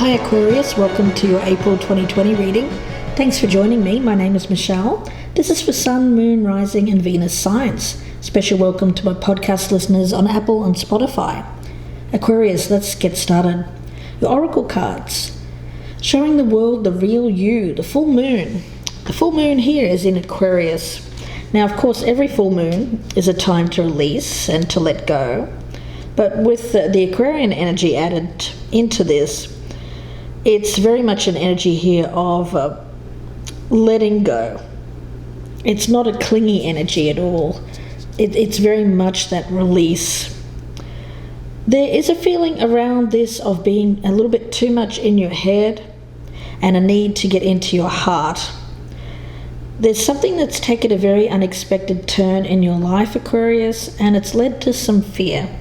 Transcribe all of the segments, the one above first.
Hi Aquarius, welcome to your April 2020 reading. Thanks for joining me. My name is Michelle. This is for Sun, Moon, Rising and Venus signs. Special welcome to my podcast listeners on Apple and Spotify. Aquarius, let's get started. Your oracle cards, showing the world the real you, the full moon. The full moon here is in Aquarius. Now, of course, every full moon is a time to release and to let go. But with the Aquarian energy added into this, it's very much an energy here of letting go. It's not a clingy energy at all. It's very much that release. There is a feeling around this of being a little bit too much in your head and a need to get into your heart. There's something that's taken a very unexpected turn in your life, Aquarius, and it's led to some fear.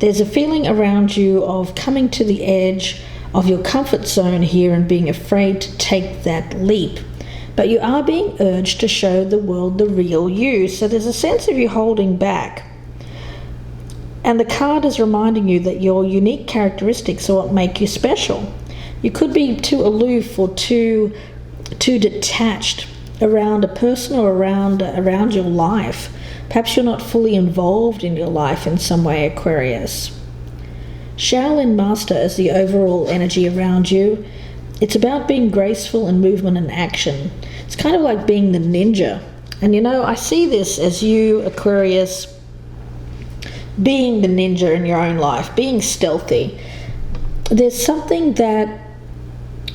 There's a feeling around you of coming to the edge of your comfort zone here and being afraid to take that leap. But you are being urged to show the world the real you. So there's a sense of you holding back. And the card is reminding you that your unique characteristics are what make you special. You could be too aloof or too detached around a person or around your life. Perhaps you're not fully involved in your life in some way, Aquarius. Shaolin Master is the overall energy around you. It's about being graceful in movement and action. It's kind of like being the ninja. And I see this as you, Aquarius, being the ninja in your own life, being stealthy. There's something that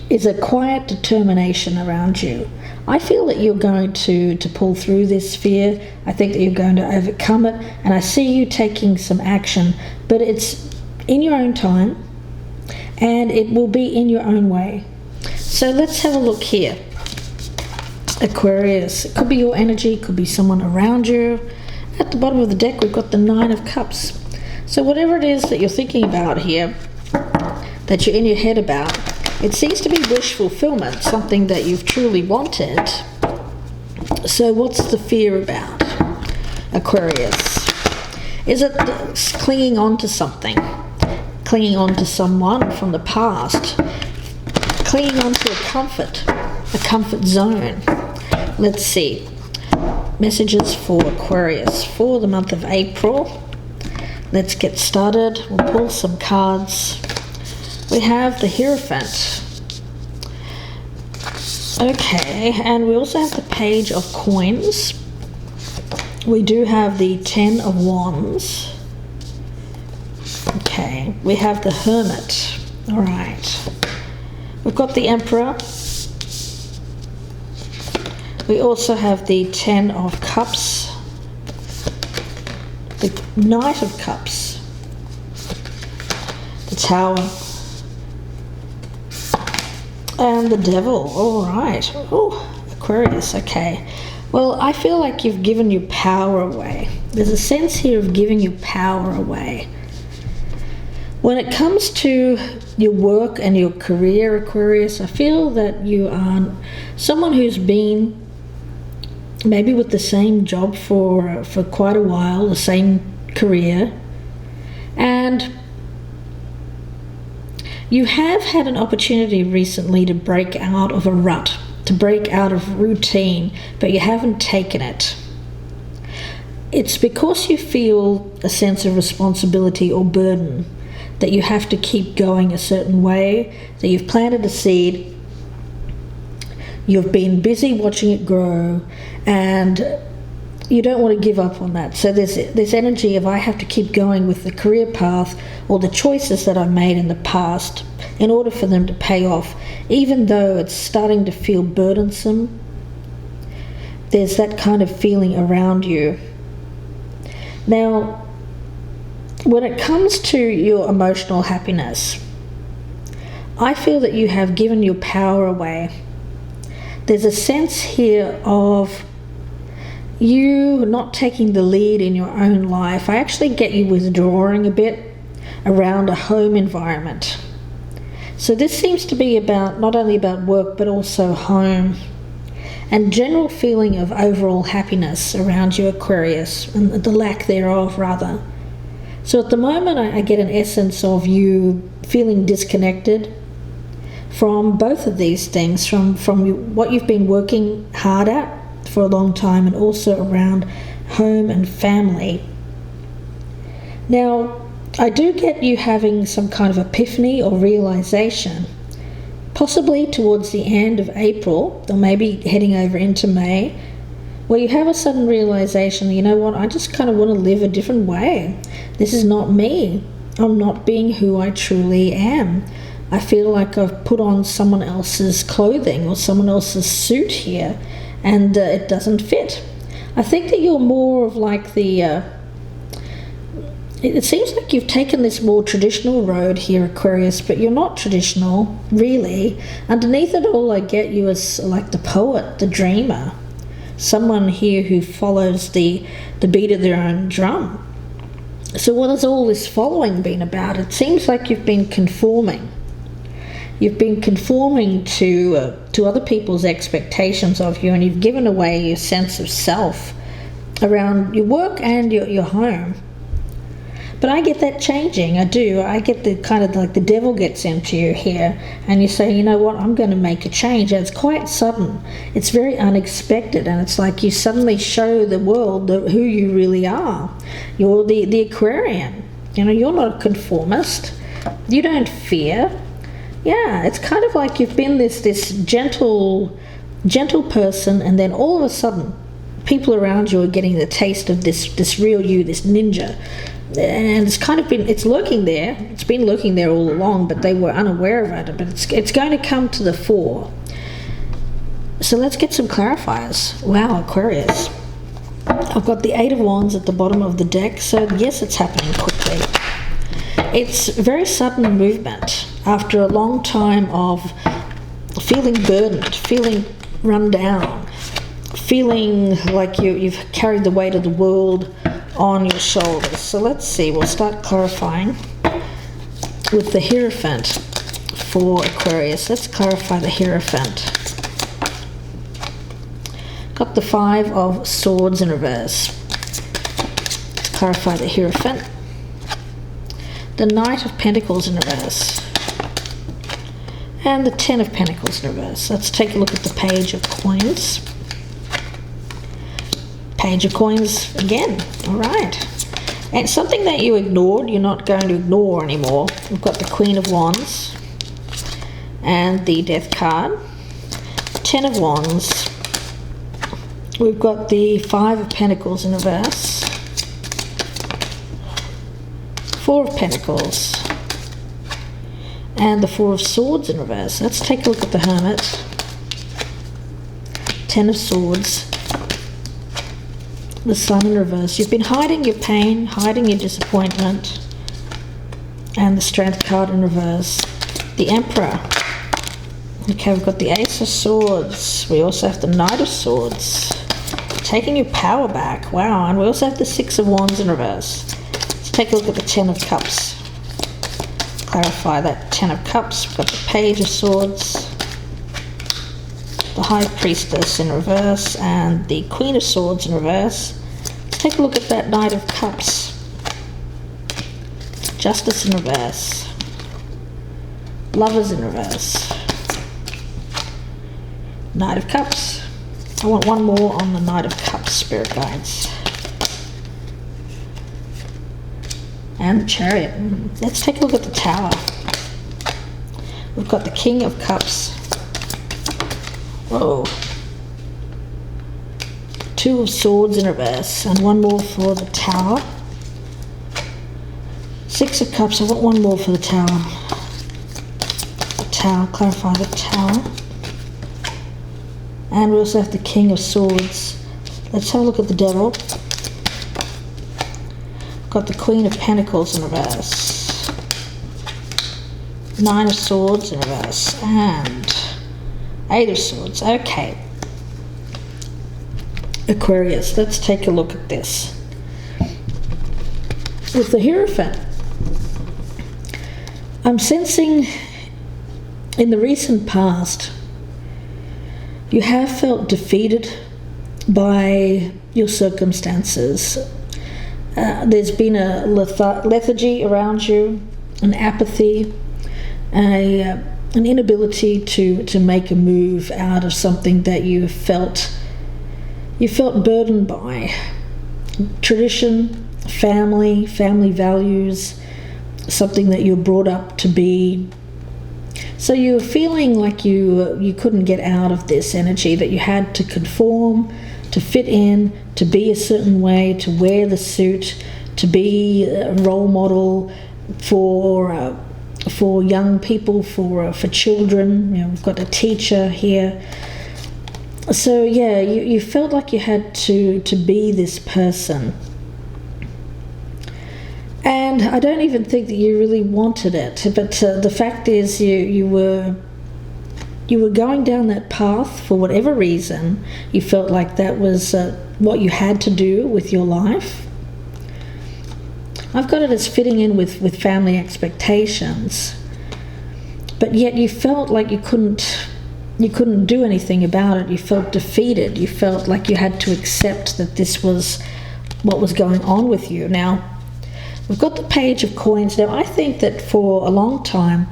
is a quiet determination around you. I feel that you're going to pull through this fear. I think that you're going to overcome it. And I see you taking some action, but it's in your own time, and it will be in your own way. So let's have a look here. Aquarius, it could be your energy, it could be someone around you. At the bottom of the deck, we've got the Nine of Cups. So whatever it is that you're thinking about here, that you're in your head about, it seems to be wish fulfillment, something that you've truly wanted. So what's the fear about, Aquarius? Is it clinging on to something? Clinging on to someone from the past? Clinging on to a comfort zone? Let's see. Messages for Aquarius for the month of April. Let's get started. We'll pull some cards. We have the Hierophant. Okay, and we also have the Page of Coins. We do have the Ten of Wands. Okay, we have the Hermit. All right. We've got the Emperor. We also have the Ten of Cups. The Knight of Cups. The Tower. And the Devil. All right. Oh, Aquarius. Okay. Well, I feel like you've given your power away. There's a sense here of giving your power away. When it comes to your work and your career, Aquarius, I feel that you are someone who's been maybe with the same job for quite a while, the same career, and you have had an opportunity recently to break out of a rut, to break out of routine, but you haven't taken it. It's because you feel a sense of responsibility or burden that you have to keep going a certain way, that you've planted a seed, you've been busy watching it grow, and you don't want to give up on that. So there's this energy of I have to keep going with the career path or the choices that I've made in the past in order for them to pay off. Even though it's starting to feel burdensome, there's that kind of feeling around you. Now, when it comes to your emotional happiness, I feel that you have given your power away. There's a sense here of you not taking the lead in your own life. I actually get you withdrawing a bit around a home environment. So this seems to be about not only about work but also home, and general feeling of overall happiness around you, Aquarius, and the lack thereof rather. So at the moment I get an essence of you feeling disconnected, from both of these things, from what you've been working hard at for a long time, and also around home and family. Now, I do get you having some kind of epiphany or realization, possibly towards the end of April, or maybe heading over into May, where you have a sudden realization, you know what, I just kind of want to live a different way. This is not me. I'm not being who I truly am. I feel like I've put on someone else's clothing or someone else's suit here, and it doesn't fit. I think that you're more of like it seems like you've taken this more traditional road here, Aquarius, but you're not traditional, really. Underneath it all, I get you as like the poet, the dreamer, someone here who follows the beat of their own drum. So what has all this following been about? It seems like you've been conforming. You've been conforming to other people's expectations of you, and you've given away your sense of self around your work and your home. But I get that changing. I do. I get the kind of like the devil gets into you here, and you say, you know what, I'm going to make a change. And it's quite sudden. It's very unexpected, and it's like you suddenly show the world who you really are. You're the Aquarian. You know, you're not a conformist. You don't fear. Yeah, it's kind of like you've been this gentle person, and then all of a sudden, people around you are getting the taste of this real you, this ninja. And it's lurking there. It's been lurking there all along, but they were unaware of it. But it's going to come to the fore. So let's get some clarifiers. Wow, Aquarius. I've got the Eight of Wands at the bottom of the deck, so yes, it's happening quickly. It's very sudden movement after a long time of feeling burdened, feeling run down, feeling like you've carried the weight of the world on your shoulders. So let's see, we'll start clarifying with the Hierophant for Aquarius. Let's clarify the Hierophant. Got the Five of Swords in reverse. Let's clarify the Hierophant. The Knight of Pentacles in reverse. And the Ten of Pentacles in reverse. Let's take a look at the Page of Coins. Page of Coins again. All right. And something that you ignored, you're not going to ignore anymore. We've got the Queen of Wands and the Death card. Ten of Wands. We've got the Five of Pentacles in reverse. Four of Pentacles. And the Four of Swords in reverse. Let's take a look at the Hermit. Ten of Swords. The Sun in reverse. You've been hiding your pain, hiding your disappointment. And the Strength card in reverse. The Emperor. Okay, we've got the Ace of Swords. We also have the Knight of Swords. Taking your power back. Wow. And we also have the Six of Wands in reverse. Let's take a look at the Ten of Cups. Clarify that Ten of Cups. We've got the Page of Swords. The High Priestess in reverse, and the Queen of Swords in reverse. Let's take a look at that Knight of Cups. Justice in reverse. Lovers in reverse. Knight of Cups. I want one more on the Knight of Cups, Spirit Guides. And the Chariot. Let's take a look at the Tower. We've got the King of Cups. Whoa. Two of Swords in reverse, and one more for the Tower. Six of Cups. I want one more for the Tower. The Tower. Clarify the Tower. And we also have the King of Swords. Let's have a look at the Devil. Got the Queen of Pentacles in reverse. Nine of Swords in reverse. And Eight of Swords. Okay. Aquarius, let's take a look at this. With the Hierophant, I'm sensing in the recent past you have felt defeated by your circumstances. There's been a lethargy around you, an apathy, a an inability to make a move out of something that you felt burdened by. Tradition, family values, something that you were brought up to be. So you were feeling like you couldn't get out of this energy, that you had to conform, to fit in, to be a certain way, to wear the suit, to be a role model for young people, for children. We've got a teacher here. So yeah, you felt like you had to be this person. And I don't even think that you really wanted it, but the fact is you were going down that path for whatever reason. You felt like that was what you had to do with your life. I've got it as fitting in with family expectations, but yet you felt like you couldn't do anything about it. You felt defeated. You felt like you had to accept that this was what was going on with you. Now, we've got the Page of Coins. Now, I think that for a long time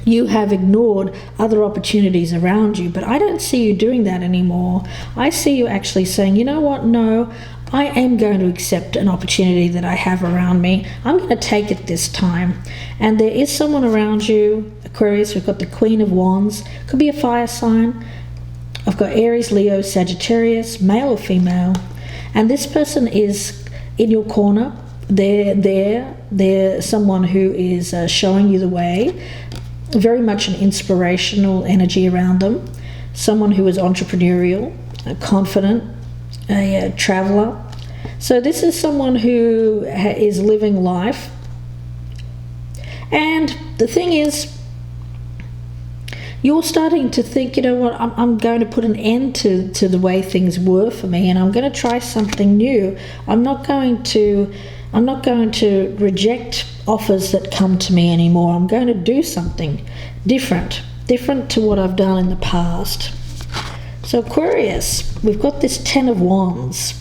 you have ignored other opportunities around you, but I don't see you doing that anymore. I see you actually saying, you know what, no, I am going to accept an opportunity that I have around me. I'm going to take it this time. And there is someone around you, Aquarius. We've got the Queen of Wands. Could be a fire sign. I've got Aries, Leo, Sagittarius, male or female. And this person is in your corner. They're someone who is showing you the way. Very much an inspirational energy around them. Someone who is entrepreneurial, confident, a traveler. So this is someone who is living life. And the thing is, you're starting to think, you know what, I'm going to put an end to the way things were for me, and I'm going to try something new. I'm not going to reject offers that come to me anymore. I'm going to do something different to what I've done in the past. So Aquarius, we've got this 10 of Wands.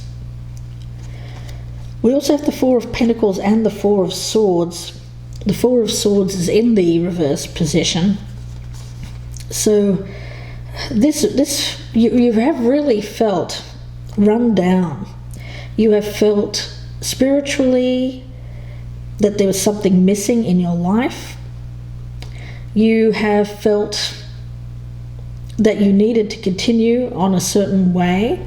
We also have the 4 of Pentacles and the 4 of Swords. The 4 of Swords is in the reverse position. So this you have really felt run down. You have felt spiritually that there was something missing in your life. You have felt that you needed to continue on a certain way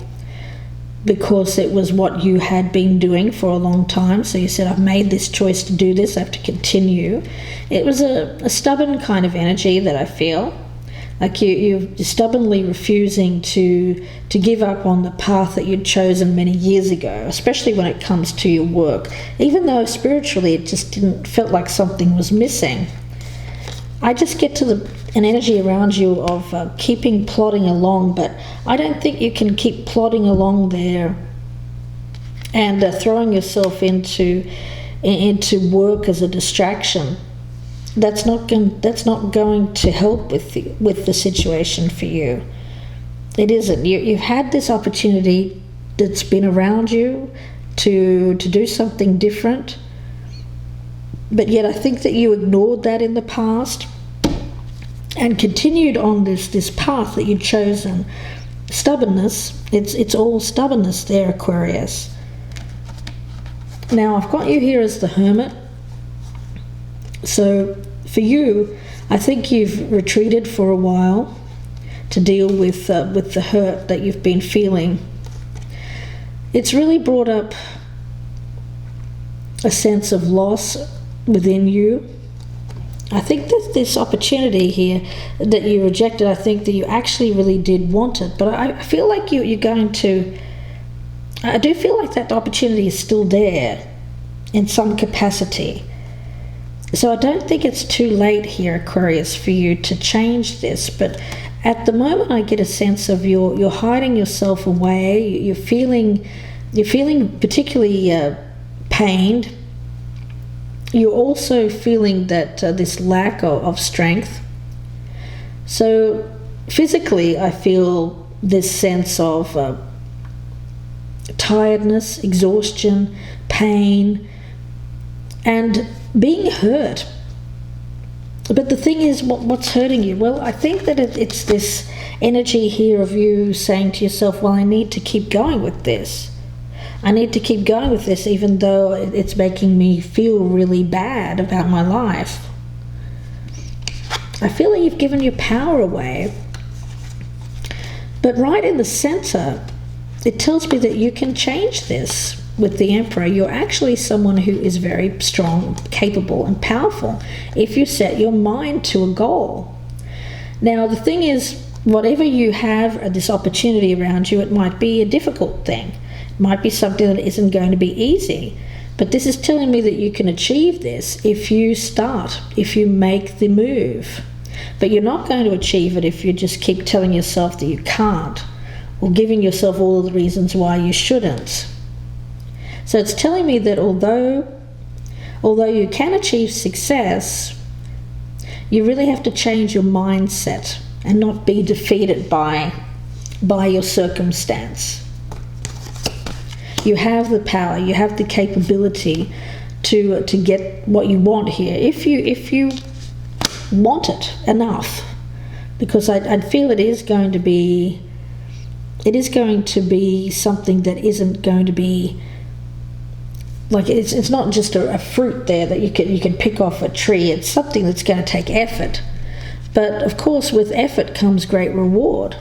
because it was what you had been doing for a long time. So you said, I've made this choice to do this, I have to continue. It was a stubborn kind of energy that I feel. Like you're stubbornly refusing to give up on the path that you'd chosen many years ago, especially when it comes to your work. Even though spiritually it just felt like something was missing. I just get to an energy around you of keeping plodding along, but I don't think you can keep plodding along there and throwing yourself into work as a distraction. That's not going to help with the situation for you. It isn't. You've had this opportunity that's been around you to do something different, but yet I think that you ignored that in the past and continued on this path that you'd chosen. Stubbornness, it's all stubbornness there, Aquarius. Now I've got you here as the Hermit. So for you, I think you've retreated for a while to deal with the hurt that you've been feeling. It's really brought up a sense of loss within you. I think that this opportunity here that you rejected, I think that you actually really did want it, but I feel like you're going to, I do feel like that opportunity is still there in some capacity. So I don't think it's too late here, Aquarius, for you to change this, but at the moment I get a sense of you're hiding yourself away, you're feeling particularly pained. You're also feeling that this lack of strength. So physically I feel this sense of tiredness, exhaustion, pain, and being hurt. But the thing is, what's hurting you? Well, I think that it's this energy here of you saying to yourself, well, I need to keep going with this. I need to keep going with this even though it's making me feel really bad about my life. I feel like you've given your power away. But right in the center, it tells me that you can change this with the Emperor. You're actually someone who is very strong, capable, and powerful if you set your mind to a goal. Now, the thing is, whatever you have, this opportunity around you, it might be a difficult thing. It might be something that isn't going to be easy. But this is telling me that you can achieve this if you start, if you make the move. But you're not going to achieve it if you just keep telling yourself that you can't, or giving yourself all of the reasons why you shouldn't. So it's telling me that although you can achieve success, you really have to change your mindset and not be defeated by your circumstance. You have the power, you have the capability to get what you want here, if you want it enough, because I feel it is going to be something that isn't going to be like, it's not just a fruit there that you can pick off a tree. It's something that's going to take effort. But of course, with effort comes great reward.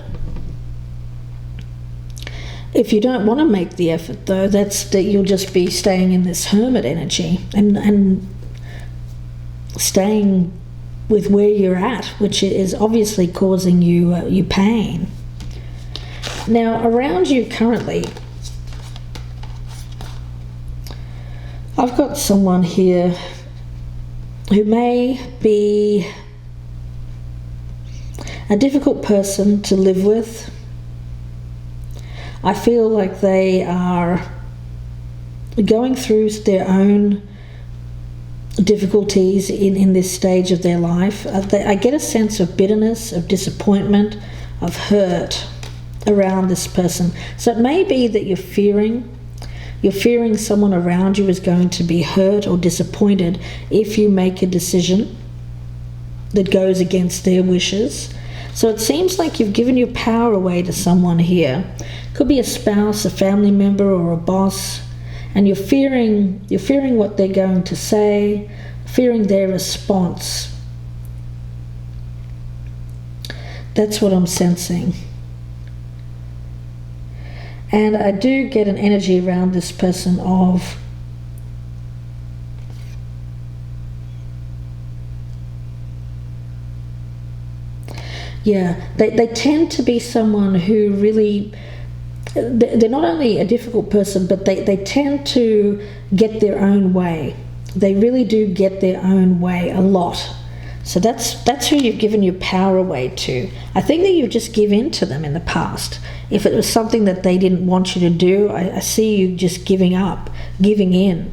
If you don't want to make the effort, though, that you'll just be staying in this hermit energy and staying with where you're at, which is obviously causing you pain. Now, around you currently, I've got someone here who may be a difficult person to live with. I feel like they are going through their own difficulties in this stage of their life. I get a sense of bitterness, of disappointment, of hurt around this person. So it may be that you're fearing someone around you is going to be hurt or disappointed if you make a decision that goes against their wishes. So it seems like you've given your power away to someone here. Could be a spouse, a family member, or a boss, and you're fearing what they're going to say, fearing their response. That's what I'm sensing. And I do get an energy around this person of they tend to be someone who really, they're not only a difficult person, but they tend to get their own way. They really do get their own way a lot. So that's who you've given your power away to. I think that you've just given in to them in the past. If it was something that they didn't want you to do, I see you just giving up, giving in.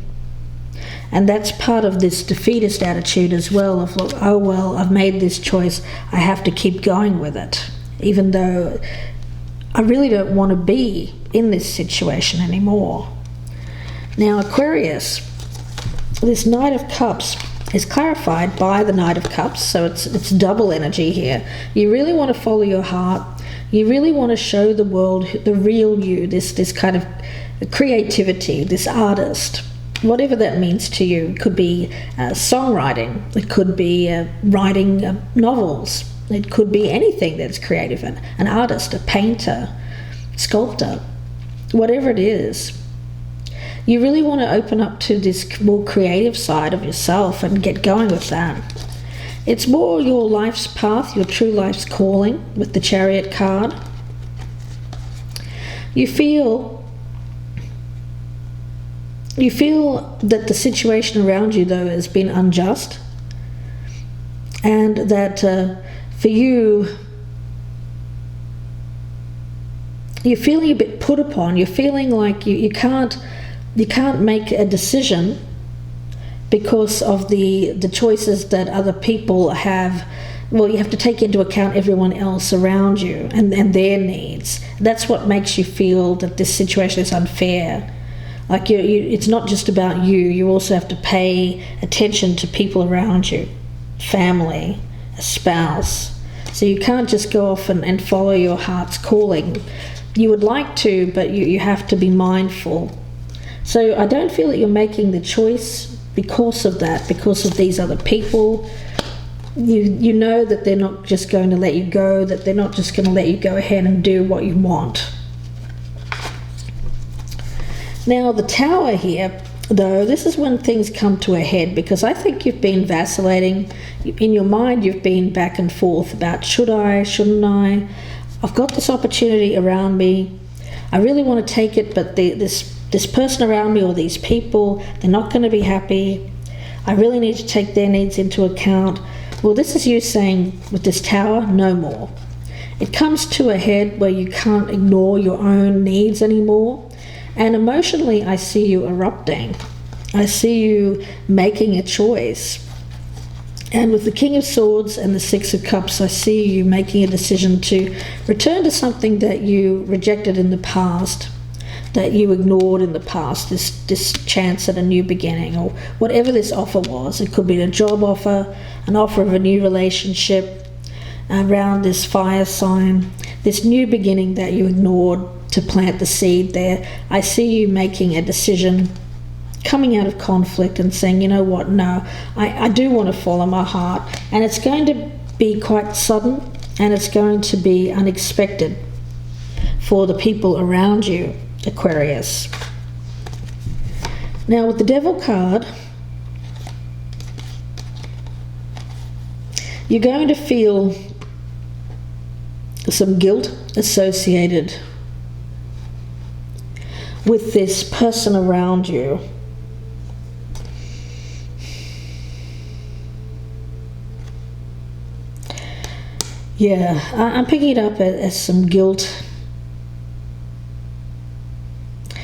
And that's part of this defeatist attitude as well of, look, oh well, I've made this choice, I have to keep going with it, even though I really don't want to be in this situation anymore. Now, Aquarius, this Knight of Cups is clarified by the Knight of Cups, so it's double energy here. You really want to follow your heart. You really want to show the world the real you, this kind of creativity, this artist, whatever that means to you. It could be songwriting, it could be writing novels, it could be anything that's creative, an artist, a painter, sculptor, whatever it is. You really want to open up to this more creative side of yourself and get going with that. It's more your life's path, your true life's calling with the Chariot card. You feel that the situation around you, though, has been unjust, and that for you, you're feeling a bit put upon. You're feeling like you can't make a decision because of the choices that other people have. Well, you have to take into account everyone else around you and their needs. That's what makes you feel that this situation is unfair. Like it's not just about you. You also have to pay attention to people around you. family, a spouse. So you can't just go off and follow your heart's calling. You would like to, but you have to be mindful. So I don't feel that you're making the choice because of that, because of these other people. You know that they're not just going to let you go, that they're not just going to let you go ahead and do what you want. Now the Tower here, though, this is when things come to a head, because I think you've been vacillating. In your mind, you've been back and forth about should I, shouldn't I? I've got this opportunity around me. I really want to take it, but this person around me or these people, they're not going to be happy. I really need to take their needs into account. Well, this is you saying with this Tower, no more. It comes to a head where you can't ignore your own needs anymore. And emotionally, I see you erupting. I see you making a choice. And with the King of Swords and the Six of Cups, I see you making a decision to return to something that you rejected in the past, that you ignored in the past, this chance at a new beginning, or whatever this offer was. It could be a job offer, an offer of a new relationship around this fire sign, this new beginning that you ignored to plant the seed there. I see you making a decision, coming out of conflict and saying, you know what, no, I do want to follow my heart. And it's going to be quite sudden, and it's going to be unexpected for the people around you, Aquarius. Now with the Devil card, you're going to feel some guilt associated with this person around you. Yeah, I'm picking it up as some guilt.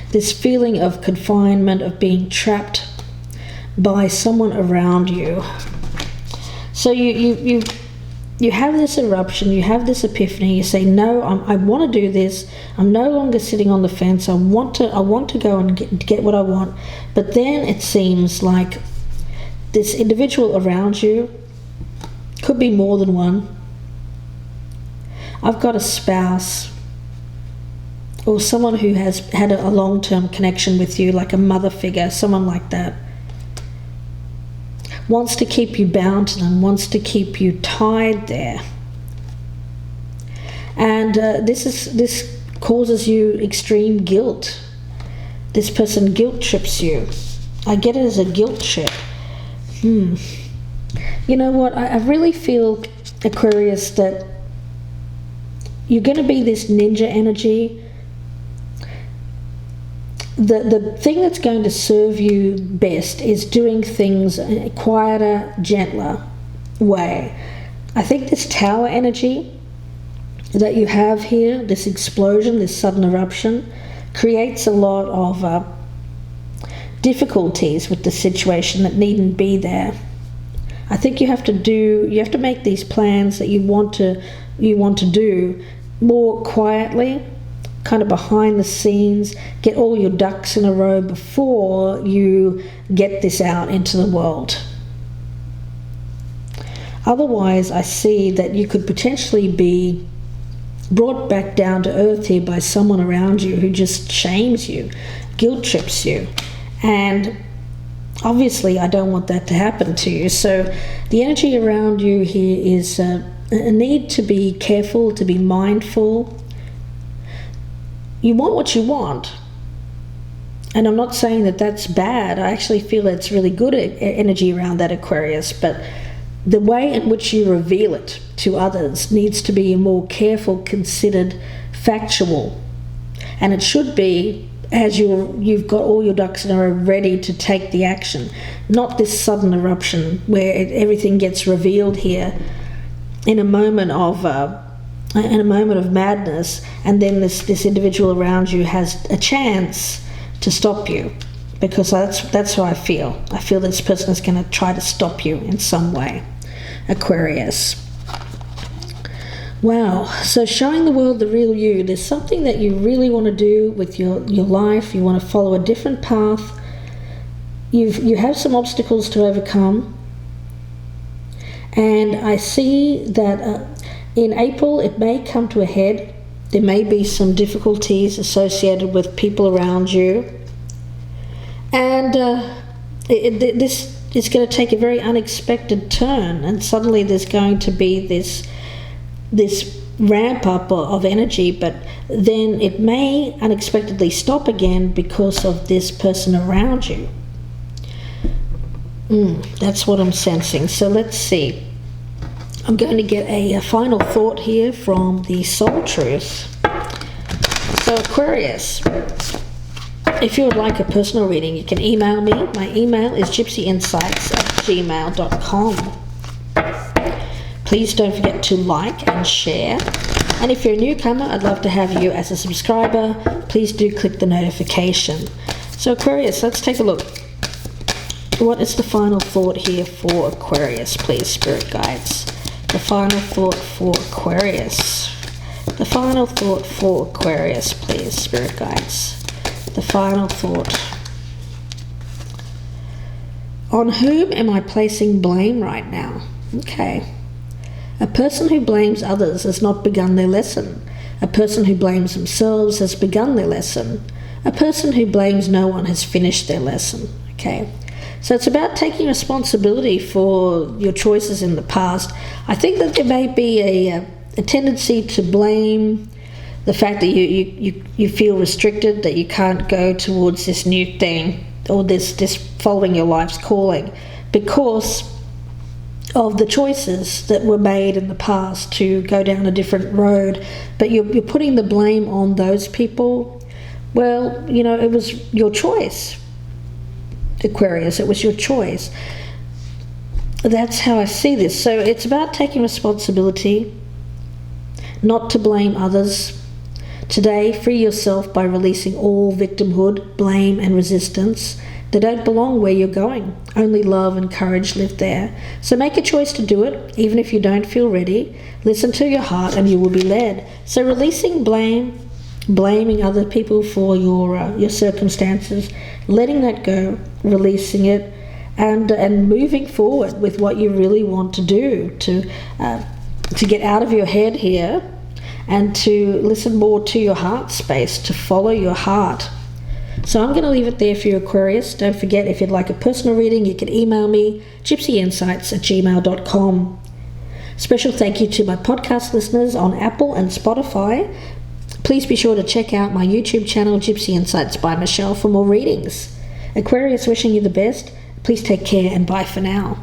This feeling of confinement, of being trapped by someone around you. So you have this eruption, you have this epiphany, you say, no, I want to do this. I'm no longer sitting on the fence. I want to go and get what I want. But then it seems like this individual around you, could be more than one. I've got a spouse or someone who has had a long-term connection with you, like a mother figure, someone like that. Wants to keep you bound to them, wants to keep you tied there. And this causes you extreme guilt. This person guilt trips you. I get it as a guilt trip. You know what? I really feel, Aquarius, that you're going to be this ninja energy. The thing that's going to serve you best is doing things in a quieter, gentler way. I think this Tower energy that you have here, this explosion, this sudden eruption, creates a lot of difficulties with the situation that needn't be there. I think you have to make these plans that you want to do more quietly, kind of behind the scenes, get all your ducks in a row before you get this out into the world. Otherwise, I see that you could potentially be brought back down to earth here by someone around you who just shames you, guilt trips you. And obviously, I don't want that to happen to you. So the energy around you here is a need to be careful, to be mindful. You want what you want. And I'm not saying that that's bad. I actually feel it's really good energy around that, Aquarius. But the way in which you reveal it to others needs to be more careful, considered, factual. And it should be as you've got all your ducks in a row ready to take the action. Not this sudden eruption where everything gets revealed here in a moment of madness, and then this individual around you has a chance to stop you, because that's how I feel. I feel this person is going to try to stop you in some way, Aquarius. Wow, so showing the world the real you. There's something that you really want to do with your life. You want to follow a different path. You have some obstacles to overcome. And I see that in April it may come to a head. There may be some difficulties associated with people around you. And this is going to take a very unexpected turn, and suddenly there's going to be this ramp up of energy, but then it may unexpectedly stop again because of this person around you. That's what I'm sensing. So let's see. I'm going to get a final thought here from the Soul Truth. So Aquarius, if you would like a personal reading, you can email me. My email is gypsyinsights@gmail.com. Please don't forget to like and share. And if you're a newcomer, I'd love to have you as a subscriber. Please do click the notification. So Aquarius, let's take a look. What is the final thought here for Aquarius, please, Spirit Guides? The final thought for Aquarius. The final thought for Aquarius, please, Spirit Guides. The final thought. On whom am I placing blame right now? Okay. A person who blames others has not begun their lesson. A person who blames themselves has begun their lesson. A person who blames no one has finished their lesson. Okay. So it's about taking responsibility for your choices in the past. I think that there may be a tendency to blame the fact that you feel restricted, that you can't go towards this new thing or this following your life's calling because of the choices that were made in the past to go down a different road. But you're putting the blame on those people. Well, it was your choice, Aquarius. It was your choice. That's how I see this. So it's about taking responsibility, not to blame others. Today, free yourself by releasing all victimhood, blame and resistance. They don't belong where you're going. Only love and courage live there. So make a choice to do it, even if you don't feel ready. Listen to your heart and you will be led. So releasing blame, blaming other people for your circumstances, letting that go, releasing it, and moving forward with what you really want to do to get out of your head here and to listen more to your heart space, to follow your heart. So I'm going to leave it there for you, Aquarius. Don't forget, if you'd like a personal reading, you can email me, gypsyinsights@gmail.com. Special thank you to my podcast listeners on Apple and Spotify. Please be sure to check out my YouTube channel, Gypsy Insights by Michelle, for more readings. Aquarius, wishing you the best. Please take care and bye for now.